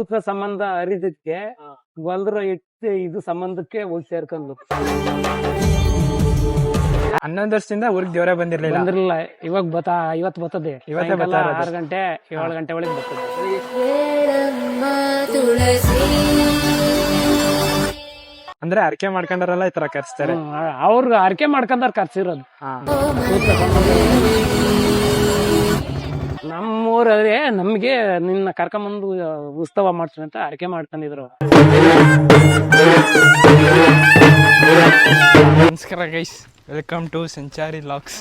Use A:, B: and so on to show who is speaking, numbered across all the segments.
A: ಸೂತ್ರ ಸಂಬಂಧ ಅರಿದಕ್ಕೆ ಹೊಲ್ದ್ರ ಇಟ್ಟು ಇದು ಸಂಬಂಧಕ್ಕೆ ಹೋಗಿ ಸೇರ್ಕೊಂಡು
B: 11 ವರ್ಷದಿಂದ ಊರಿಗೆ ದೇವರೇ ಬಂದಿರ್ಲಿಲ್ಲ.
A: ಬಂದಿರಲಿಲ್ಲ. ಇವತ್ತು ಬರ್ತದೆ.
B: ಇವತ್ತೇ ಬರ್ತಾ ಇರೋದು.
A: 6 ಗಂಟೆ 7 ಗಂಟೆ ಒಳಗೆ ಬರ್ತದೆ.
B: ಅಂದ್ರೆ ಅರ್ಕೆ ಮಾಡ್ಕೊಂಡಾರಲ್ಲ ಈ ತರ ಕರ್ಸ್ತಾರೆ.
A: ಅವ್ರಿಗೆ ಅರ್ಕೆ ಮಾಡ್ಕೊಂಡಾರ ಕರ್ಸಿರೋದು. ನಮ್ಮೂರೇ ನಮ್ಗೆ ನಿನ್ನ ಕರ್ಕೊಂಬಂದು ಉತ್ಸವ ಮಾಡ್ತೀನಿ ಅಂತ ಅರ್ಕೆ ಮಾಡ್ಕೊಂಡಿದ್ರು.
B: ನಮಸ್ಕಾರ ಗೈಸ್, ವೆಲ್ಕಮ್ ಟು ಸಂಚಾರಿ ಲಾಕ್ಸ್.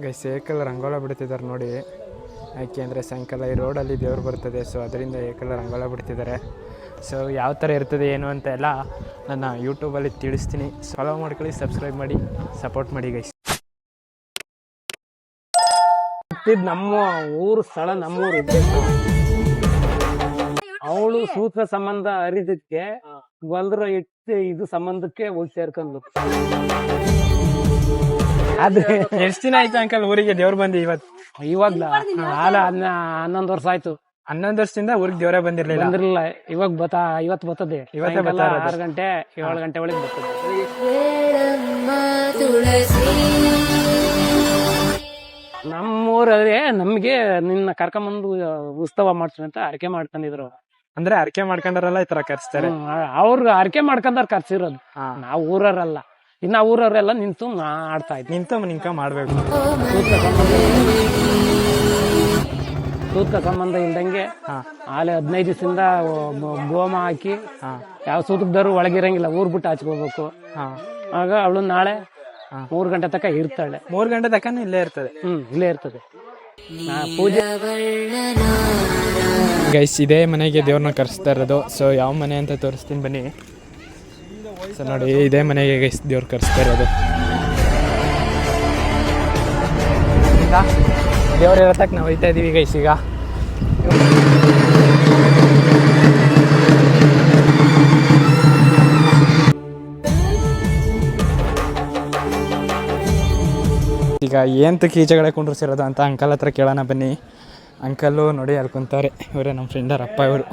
B: ಗೈಸ್ ಏಕಲ್ ರಂಗೋಲ ಬಿಡ್ತಿದ್ದಾರೆ ನೋಡಿ. ಯಾಕೆ ಅಂದರೆ ಸಾಯಂಕಾಲ ಈ ರೋಡಲ್ಲಿ ದೇವ್ರು ಬರ್ತದೆ, ಸೊ ಅದರಿಂದ ಏಕಲ್ ರಂಗೋಲ ಬಿಡ್ತಿದ್ದಾರೆ. ಸೊ ಯಾವ ಥರ ಇರ್ತದೆ ಏನು ಅಂತ ಎಲ್ಲ ನನ್ನ ಯೂಟ್ಯೂಬಲ್ಲಿ ತಿಳಿಸ್ತೀನಿ. ಫಾಲೋ ಮಾಡ್ಕೊಳ್ಳಿ, ಸಬ್ಸ್ಕ್ರೈಬ್ ಮಾಡಿ, ಸಪೋರ್ಟ್ ಮಾಡಿ ಗೈಸ್.
A: ನಮ್ಮ ಊರು ಸ್ಥಳ ನಮ್ಮೂರು. ಅವಳು ಸೂತ್ರ ಸಂಬಂಧ ಅರಿದಕ್ಕೆ ಹೊಲ್ದ್ರ ಇಟ್ಟು ಇದು ಸಂಬಂಧಕ್ಕೆ ಹೋಗಿ ಸೇರ್ಕೊಂಡು.
B: ಆದ್ರೆ ಎಷ್ಟು ದಿನ ಆಯ್ತು ಅಂಕಲ್ ಊರಿಗೆ ದೇವ್ರು ಬಂದು?
A: ಇವಾಗ್ಲ 11 ವರ್ಷ ಆಯ್ತು.
B: 11 ವರ್ಷದಿಂದ ಊರಿಗೆ ದೇವರೇ ಬಂದಿರ್ಲಿಲ್ಲ.
A: ಇವತ್ತು ಬರ್ತದೆ.
B: ಇವತ್ತೇ ಬರ್ತಾ ಇರೋದು.
A: 6 ಗಂಟೆ 7 ಗಂಟೆ ಒಳಗೆ ಬರ್ತದೆ. ನಮ್ಮೂರೇ ನಮ್ಗೆ ನಿನ್ನ ಕರ್ಕೊಂಬಂದು ಉತ್ಸವ ಮಾಡ್ತೀನಿ ಅಂತ ಅರ್ಕೆ ಮಾಡ್ಕೊಂಡಿದ್ರು.
B: ಅಂದ್ರೆ ಅರ್ಕೆ ಮಾಡ್ಕೊಂಡಾರಲ್ಲ ಈ ತರ ಕರ್ಸ್ತಾರೆ.
A: ಅವ್ರಿಗೆ ಅರ್ಕೆ ಮಾಡ್ಕೊಂಡಾರ ಕರ್ಸಿರೋದು. ನಾವು ಊರವರಲ್ಲ. ಇನ್ನ ಊರವರೆಲ್ಲ ನಿಂತು ಆಡ್ತಾ ಇದ್ವಿ.
B: ನಿಂಕ ಮಾಡ್ಬೇಕು.
A: ಸೂತ್ರ ಸಂಬಂಧ ಇಲ್ದಂಗೆ ಆಲೆ 15 ದಿವಸದಿಂದ ಗೋಮ ಹಾಕಿ ಯಾವ ಸೂತ್ರದವರು ಒಳಗಿರಂಗಿಲ್ಲ, ಊರ್ ಬಿಟ್ಟು ಹಚ್ಕೋಬೇಕು. ಆಗ ಅವಳು ನಾಳೆ 3 ಗಂಟೆ ತನಕ ಇರ್ತಾಳೆ.
B: 3 ಗಂಟೆ ತನಕ ಇಲ್ಲೇ ಇರ್ತದೆ.
A: ಇಲ್ಲೇ ಇರ್ತದೆ ಪೂಜೆ.
B: ಗೈಸ್ ಇದೇ ಮನೆಗೆ ದೇವ್ರನ್ನ ಕರೆಸ್ತಾ ಇರೋದು. ಸೊ ಯಾವ ಮನೆ ಅಂತ ತೋರಿಸ್ತೀನಿ ಬನ್ನಿ. ಸೊ ನೋಡಿ, ಇದೇ ಮನೆಗೆ ಗೈಸ್ ದೇವ್ರು ಕರೆಸ್ತಾ ಇರೋದು. ದೇವ್ರ ಇರತ್ತಕ್ಕೆ ನಾವು ಹೋಯ್ತಾ ಇದೀವಿ ಗೈಸ್. ಈಗ ಏಂತಕ್ಕೆ ಈಚೆಗಡೆ ಕುಂಡ್ರಿಸಿರೋದು ಅಂತ ಅಂಕಲ್ ಹತ್ರ ಕೇಳೋಣ ಬನ್ನಿ. ಅಂಕಲ್ಲು ನೋಡಿ ಅಲ್ಲಿ ಕುಂತವ್ರೆ. ಇವರೇ ನಮ್ಮ ಫ್ರೆಂಡರ ಅಪ್ಪ ಇವರು.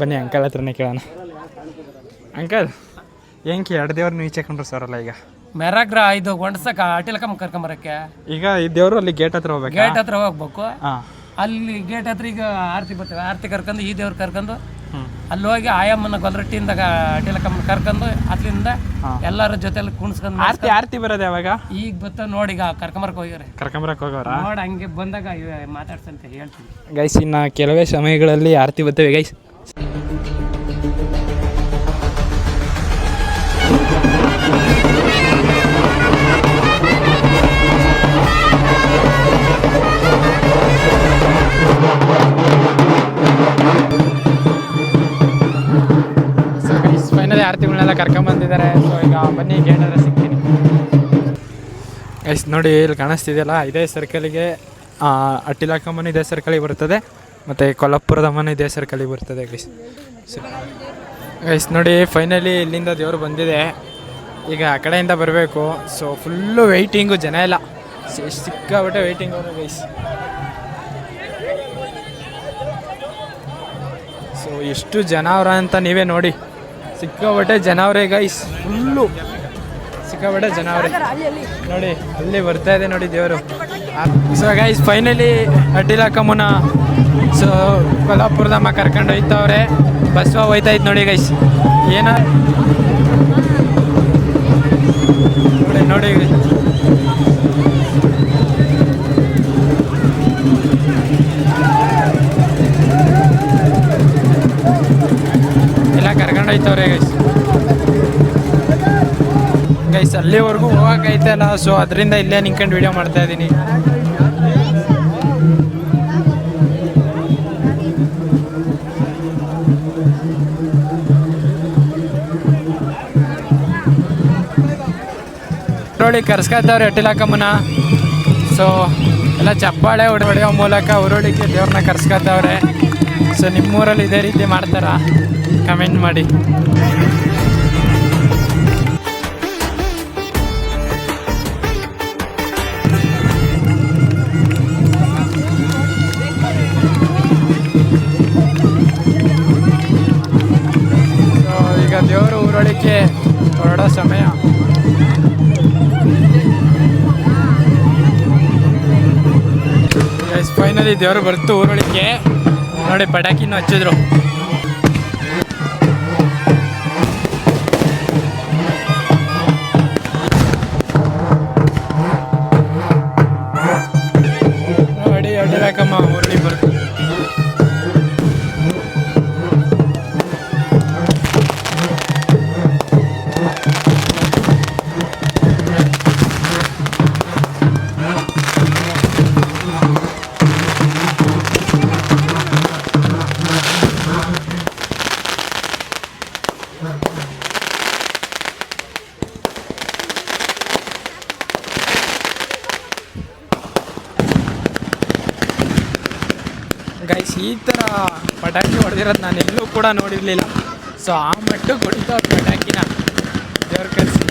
B: ಬನ್ನಿ ಅಂಕಲ್ ಹತ್ರನೇ ಕೇಳೋಣ. ಅಂಕಲ್ ಏನಕ್ಕೆ 2 ದೇವ್ರನ್ನ ಈಚೆ ಕುಂಡ್ರಿಸೋರಲ್ಲ ಈಗ?
A: ಮೆರಾಗ್ರ ಇದು ಹೊಂಡ್ಸಕ ಅಟಿಲಕಮ್ಮ ಕರ್ಕೊಂಬರಕ್ಕೆ.
B: ಈಗ ಈ ದೇವ್ರು ಅಲ್ಲಿ ಗೇಟ್ ಹತ್ರ ಹೋಗ್ಬೇಕು.
A: ಗೇಟ್ ಹತ್ರ ಹೋಗ್ಬೇಕು. ಅಲ್ಲಿ ಗೇಟ್ ಹತ್ರ ಈಗ ಆರತಿ ಬರ್ತೇವೆ. ಆರತಿ ಕರ್ಕೊಂಡು ಈ ದೇವ್ರು ಕರ್ಕೊಂಡು ಅಲ್ಲಿ ಹೋಗಿ ಆಯಮ್ಮನ ಗೊಲ್ರಟ್ಟಿಯಿಂದ ಅಟಿಲಕಮ್ಮನ ಕರ್ಕೊಂಡು ಅಲ್ಲಿಂದ ಎಲ್ಲರ ಜೊತೆಲಿ ಕುಣಿಸ್ಕೊಂಡು
B: ಆರತಿ ಬರೋದು ಯಾವಾಗ?
A: ಈಗ ಬತ್ತ ನೋಡಿ, ಈಗ ಕರ್ಕೊಂಬರಕ್ ಹೋಗ್ಯಾರೆ.
B: ಕರ್ಕೊಂಬರಕ್ ಹೋಗೋರ
A: ನೋಡಿ, ಹಂಗೆ ಬಂದಾಗ ಮಾತಾಡ್ಸಂತ ಹೇಳ್ತೀನಿ
B: ಗೈಸ್. ಇನ್ನು ಕೆಲವೇ ಸಮಯಗಳಲ್ಲಿ ಆರತಿ ಬರ್ತೇವೆ ಗೈಸ್. ಫೈನಲಿ ಆರತಿಗಳನ್ನೆಲ್ಲ ಕರ್ಕೊಂಬಂದಿದ್ದಾರೆ. ಸೊ ಈಗ ಬನ್ನಿ ಗೇಟ್ ಹತ್ರ ಸಿಗ್ತೀನಿ ಗೈಸ್. ನೋಡಿ ಇಲ್ಲಿ ಕಾಣಿಸ್ತಿದೆಯಲ್ಲ, ಇದೇ ಸರ್ಕಲಿಗೆ ಅಟ್ಟಿಲಕಮ್ಮನ ಇದೇ ಸರ್ಕಲಿಗೆ ಬರ್ತದೆ, ಮತ್ತು ಕೊಲ್ಲಾಪುರದ ಅಮ್ಮನ ಇದೇ ಸರ್ಕಲಿಗೆ ಬರ್ತದೆ ಗೈಸ್. ಗೈಸ್ ನೋಡಿ, ಫೈನಲಿ ಇಲ್ಲಿಂದ ದೇವರು ಬಂದಿದೆ. ಈಗ ಆ ಕಡೆಯಿಂದ ಬರಬೇಕು. ಸೊ ಫುಲ್ಲು ವೆಯ್ಟಿಂಗು, ಜನ ಇಲ್ಲ, ಸಿಕ್ಕಾಬಿಟ್ಟೆ ವೆಯ್ಟಿಂಗ್ ಅವರು ಗೈಸ್. ಸೊ ಎಷ್ಟು ಜನ ಅವ್ರ ಅಂತ ನೀವೇ ನೋಡಿ. ಸಿಕ್ಕಾಬಟ್ಟೆ ಜನ ಅವರೇ ಗೈಸ್, ಫುಲ್ಲು ಸಿಕ್ಕಾಬಟ್ಟೆ ಜನ ಅವರೇ ನೋಡಿ. ಅಲ್ಲಿ ಬರ್ತಾ ಇದೆ ನೋಡಿ ದೇವರು. So guys finally ಅಡ್ಡಿಲಕಮ್ಮನ so Kollapuradamma ಕರ್ಕೊಂಡು ಹೋಯ್ತವ್ರೆ. ಬಸ್ವ ಹೋಯ್ತಾ ಇತ್ತು ನೋಡಿ ಗೈಸ್. ಏನ ನೋಡಿ ಎಲ್ಲ ಕರ್ಕೊಂಡು ಹೋಯ್ತವ್ರೆ ಗೈಸ್. ಗೈಸ್ ಅಲ್ಲಿವರೆಗೂ ಹೋಗಕ್ಕೈತಲ್ಲ, ಸೊ ಅದರಿಂದ ಇಲ್ಲೇ ನಿಂತ್ಕೊಂಡು ವಿಡಿಯೋ ಮಾಡ್ತಾ ಇದ್ದೀನಿ. ನೋಡಿ ಕರ್ಸ್ಕೊತವ್ರೆ ಅಟ್ಟಿಲಕಮ್ಮನ. ಸೊ ಎಲ್ಲ ಚಪ್ಪಾಳೆ ಹೊಡೆಯೋ ಮೂಲಕ ಉರುಳಿಗೆ ದೇವ್ರನ್ನ ಕರ್ಸ್ಕೊತವ್ರೆ. ಸೊ ನಿಮ್ಮೂರಲ್ಲಿ ಇದೇ ರೀತಿ ಮಾಡ್ತಾರಾ? ಕಮೆಂಟ್ ಮಾಡಿ. ಸಮಯ. ಫೈನಲಿ ದೇವರು ಬರ್ತು ಊರೊಳಗೆ. ನೋಡಿ ಪಟಾಕಿನೂ ಹಚ್ಚಿದ್ರು. ನೋಡಿ ಅಡ್ಡಲಾಕಮ್ಮ ಊರೊಳಗೆ ಬರ್ತು. ಗೈಸ್, ಈ ಥರ ಪಟಾಕಿ ಹೊಡೆದಿರೋದು ನಾನು ಎಲ್ಲೂ ಕೂಡ ನೋಡಿರಲಿಲ್ಲ. ಸೊ ಆ ಮಟ್ಟಕ್ಕೆ ಹೊಡಿತಾವ ಪಟಾಕಿನ ದೇವ್ರ ಕಲಿಸಿ.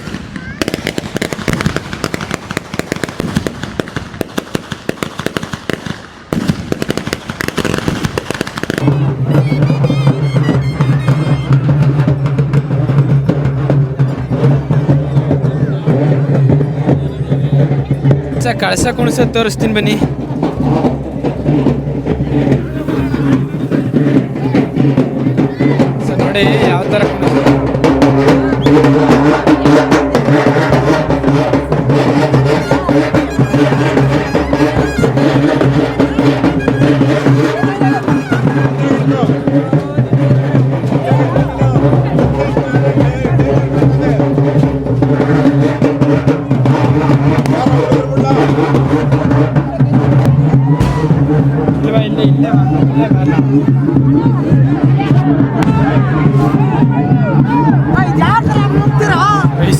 B: ಕಳಸ ಕುಣಿಸೋದು ತೋರಿಸ್ತೀನಿ ಬನ್ನಿ. ಸೊ ನೋಡಿ ಯಾವ ಥರ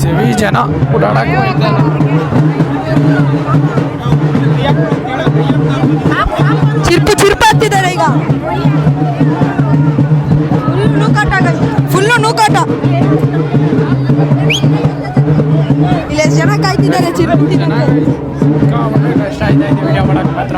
B: ಹೆವಿ ಜನ ಓಡಾಡಕ್ಕೆ ಹೋಗ್ತಾರೆ.
C: ಚಿರ್ಪು ಹತ್ತಿದ್ದಾರೆ ಈಗ. ಫುಲ್ಲು ನೂಕಾಟ. ಇಲ್ಲಿ ಎಷ್ಟು ಜನ ಕಾಯ್ತಿದ್ದಾರೆ ಚಿರ್ಪು ತಿನ್ನಕ್ಕೆ.
B: ಕಷ್ಟ ಇದೆ ವಿಡಿಯೋ ಮಾಡಕ್ಕೆ ಮಾತ್ರ.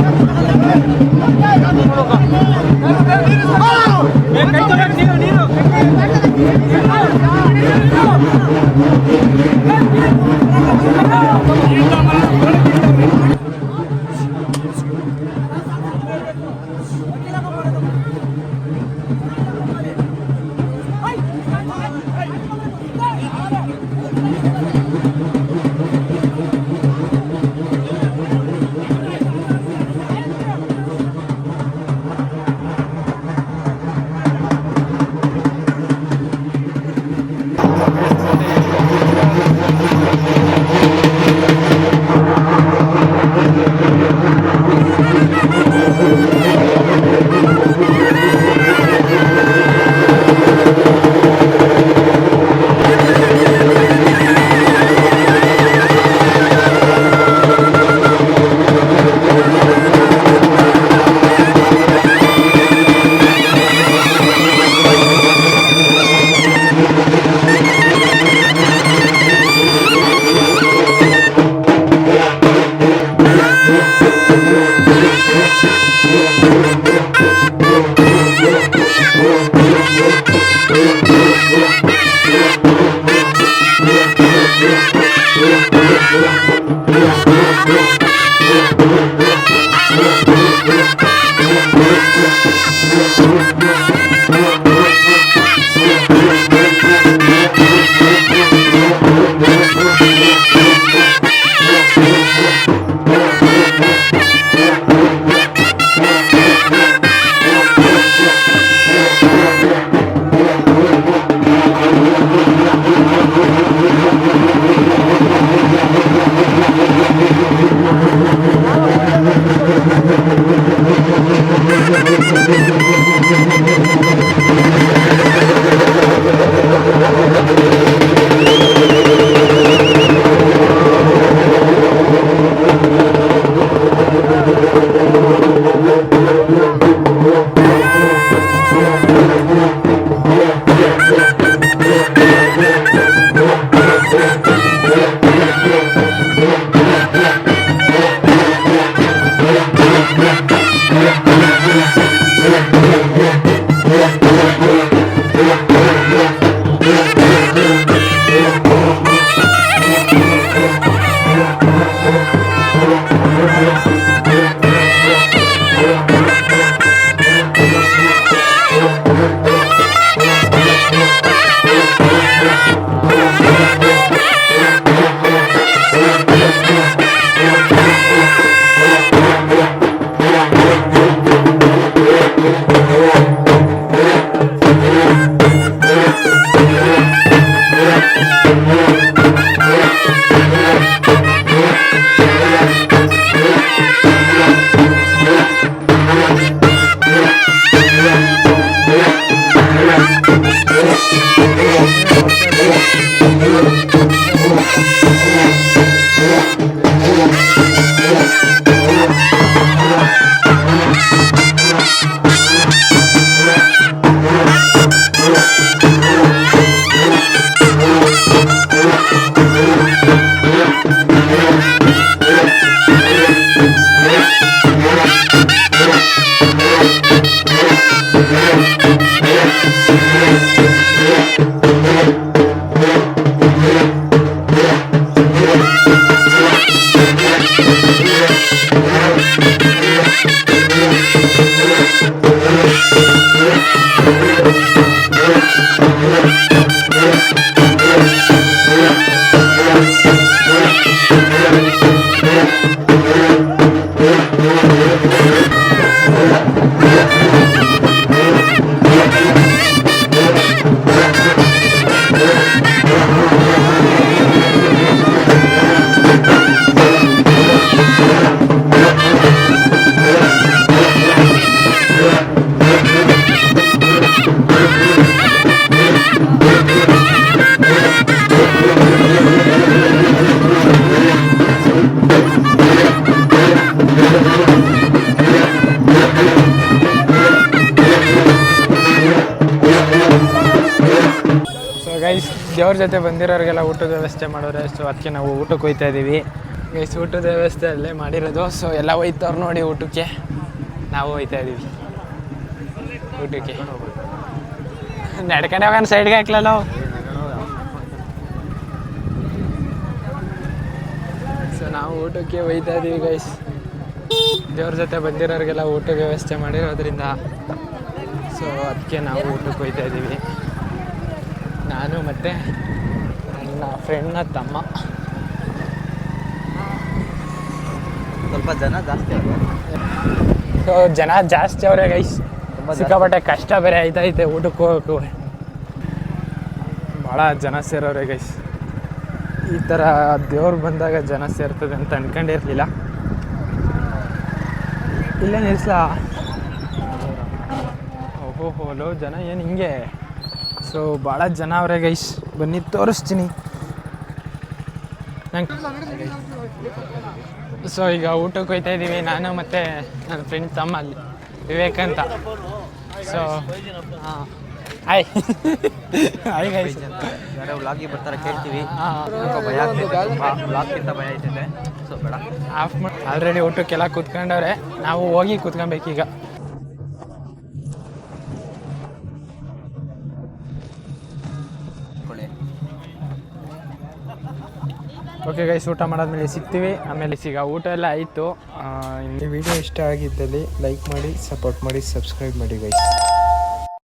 B: ಗೈಸ್ ದೇವ್ರ ಜೊತೆ ಬಂದಿರೋರಿಗೆಲ್ಲ ಊಟದ ವ್ಯವಸ್ಥೆ ಮಾಡೋರೆ. ಸೊ ಅದಕ್ಕೆ ನಾವು ಊಟಕ್ಕೆ ಹೋಗ್ತಾ ಇದ್ದೀವಿ ಗೈಸ್. ಊಟದ ವ್ಯವಸ್ಥೆ ಅಲ್ಲೇ ಮಾಡಿರೋದು. ಸೊ ಎಲ್ಲ ಹೋಯ್ತವ್ರು ನೋಡಿ ಊಟಕ್ಕೆ. ನಾವು ಹೋಗ್ತಾ ಇದ್ದೀವಿ ಊಟಕ್ಕೆ. ನಡ್ಕೊಂಡೆ ಹೋಗೋಣ, ಸೈಡ್ಗೆ ಹಾಕ್ಲಲ್ಲ. ಸೊ ನಾವು ಊಟಕ್ಕೆ ಹೋಗ್ತಾ ಇದ್ದೀವಿ ಗೈಸ್. ದೇವ್ರ ಜೊತೆ ಬಂದಿರೋರಿಗೆಲ್ಲ ಊಟದ ವ್ಯವಸ್ಥೆ ಮಾಡಿರೋದ್ರಿಂದ ಸೊ ಅದಕ್ಕೆ ನಾವು ಊಟಕ್ಕೆ ಹೋಗ್ತಾ ಇದ್ದೀವಿ. ನಾನು ಮತ್ತು ನನ್ನ ಫ್ರೆಂಡ್ನ ತಮ್ಮ.
D: ಸ್ವಲ್ಪ ಜನ ಜಾಸ್ತಿ ಅವ್ರೆ.
B: ಸೊ ಜನ ಜಾಸ್ತಿ ಅವರೇ ಗೈಸ್. ಸಿಕ್ಕಾಪಟ್ಟೆ ಕಷ್ಟ ಬೇರೆ ಆಯ್ತೈತೆ ಊಟಕ್ಕೆ ಹೋಗೋಕ್ಕೂ. ಭಾಳ ಜನ ಸೇರೋರೆ ಗೈಸ್. ಈ ಥರ ದೇವ್ರು ಬಂದಾಗ ಜನ ಸೇರ್ತದೆ ಅಂತ ಅನ್ಕೊಂಡಿರ್ಲಿಲ್ಲ. ಇಲ್ಲೇ ನಿಲ್ಸ್ಲಾ? ಓಹೋ ಲೋ ಜನ ಏನು ಹಿಂಗೆ. ಸೊ ಭಾಳ ಜನ ಅವರೇ ಗೈಸ್. ಬನ್ನಿ ತೋರಿಸ್ತೀನಿ ನಂಗೆ. ಸೊ ಈಗ ಊಟಕ್ಕೆ ಹೋಗ್ತಾ ಇದ್ದೀವಿ ನಾನು ಮತ್ತು ನನ್ನ ಫ್ರೆಂಡ್ ತಮ್ಮ ಅಲ್ಲಿ ವಿವೇಕ್ ಅಂತ. ಸೊ ಹಾಂ ಹಾಯ್ ಹಾಯ್ ಗೈಸ್.
D: ಯಾರೋ ವ್ಲಾಗಿಗೆ ಬರ್ತಾರೆ ಕೇಳ್ತೀವಿ. ಭಯ ಆಗ್ತೈತೆ, ವ್ಲಾಗ್ಗಿಂತ ಭಯ ಆಯ್ತೈತೆ. ಸೊ ಬೇಡ,
B: ಆಫ್ ಮಾಡಿ. ಆಲ್ರೆಡಿ ಊಟಕ್ಕೆಲ್ಲ ಕೂತ್ಕೊಂಡವ್ರೆ. ನಾವು ಹೋಗಿ ಕೂತ್ಕೊಬೇಕೀಗ. ಓಕೆ ಗೈಸ್, ಊಟ ಮಾಡಾದ್ಮೇಲೆ ಸಿಗ್ತೀವಿ. ಆಮೇಲೆ ಈಗ ಊಟ ಎಲ್ಲ ಆಯಿತು. ಈ ವಿಡಿಯೋ ಇಷ್ಟ ಆಗಿದ್ದಲ್ಲಿ ಲೈಕ್ ಮಾಡಿ, ಸಪೋರ್ಟ್ ಮಾಡಿ, ಸಬ್ಸ್ಕ್ರೈಬ್ ಮಾಡಿ ಗೈಸ್.